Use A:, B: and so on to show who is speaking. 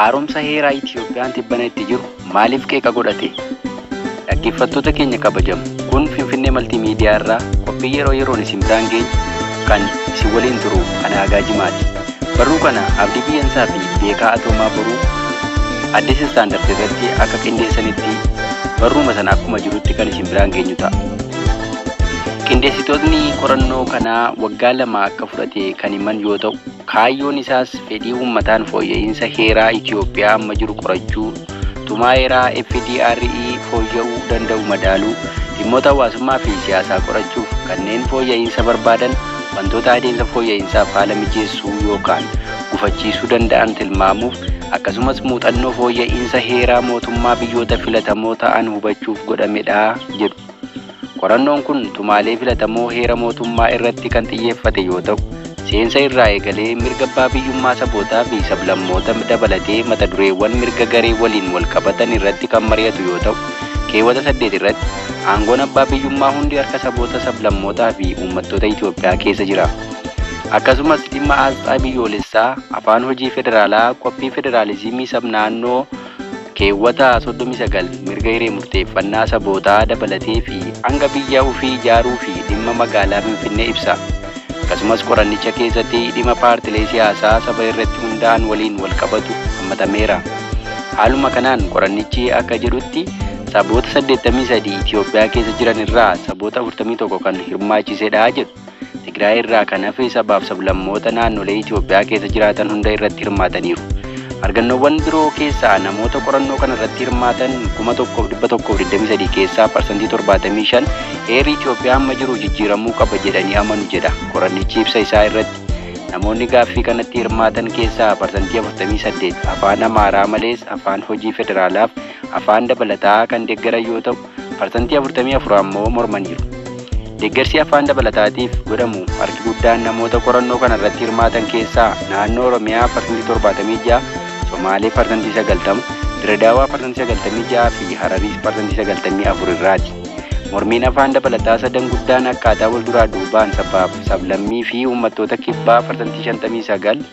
A: haaromsa heeraa Itiyoophiyaan tibbana itti jiru maaliif qeeqa godhate? Dhaggeeffattoota keenya kabajamu, kun Finfinnee Maltiimiidiyaa irraa qophii yeroo yeroon isin biraan geenyu kan isin waliin turu ana Agaajimaati. Barruu kana Abdii Biyyansaa fi Beekaa Atoomaa Boruu Addis Istaandard irratti akka qindeessanitti barruuma sana akkuma jirutti kan isin biraan geenyu ta'a. Qindeessitoonni qorannoo kanaa waggaa 2 akka fudhate kan himan yoo ta'u, kaayyoon isaas fedhii uummataan fooyya'insa heeraa Itiyoophiyaa amma jiru qorachuu, tumaa heeraa FDRE fooyya'uu danda'u madaaluu, dhimmoota hawaasummaa fi siyaasaa qorachuuf kanneen fooyya'insa barbaadan wantoota adeemsa fooyya'insaaf haala mijeessuu yookaan gufachiisuu danda'an tilmaamuuf, akkasumas muuxannoo fooyya'insa heeraa mootummaa biyyoota filatamoo ta'an hubachuuf godhamedha jedhu. Qorannoon kun tumaalee filatamoo heera mootummaa irratti kan xiyyeeffate yoo ta'u, seensa irraa eegalee mirga abbaa biyyummaa sabootaa fi sablammoota dabalatee mata dureewwan mirga garee waliin wal qabatan irratti kan mari'atu yoo ta'u, keewwata 8 irratti aangoon abbaa biyyummaa hundi harka saboota sablammootaa fi uummattoota Itiyoophiyaa keessa jira. Akkasumas dhimma aasxaa biyyoolessaa, afaan hojii federaalaa, qophii federaalizimii sabnaannoo keewwata 39 mirga hiree murteeffannaa sabootaa dabalatee fi hanga biyya ofii ijaaruu fi dhimma magaalaa Finfinnee ibsa. Akkasumas qorannicha keessatti dhimma paartilee siyaasaa saba irratti hundaa'an waliin wal qabatu hammatameera. Haaluma kanaan qorannichi akka jedhutti saboota 83 Itiyoophiyaa keessa jiran irraa saboota 41 kan hirmaachisedha jedhu. Tigraay irraa kan hafe sabaaf sablammoota naannolee Itiyoophiyaa keessa jiraatan hunda irratti hirmaataniiru. Argannoowwan biroo keessaa namoota qorannoo kana irratti hirmaatan 1123 keessaa parsantii 75 heerri Itiyoophiyaa amma jiru jijjiiramuu qaba jedhanii amanu jedha qorannichi ibsa isaa irratti. Namoonni gaaffii kanatti hirmaatan keessaa parsantii 48 afaan Amaaraa malees afaan hojii federaalaaf afaan dabalataa kan deeggaran yoo ta'u, parsantii 44 ammoo mormaniiru. Deeggarsi afaan dabalataatiif godhamu harki guddaan namoota qorannoo kana irratti hirmaatan keessaa naannoo Oromiyaa parsantii 76, Somaalee parsantii 90, Diradaawaa parsantii 96 fi Hararii parsantii 94 irraati. Mormiin afaan dabalataa sadan guddaan akkaataa wal duraa duubaan sabaaf sablammii fi uummattoota kibbaa parsantii 59,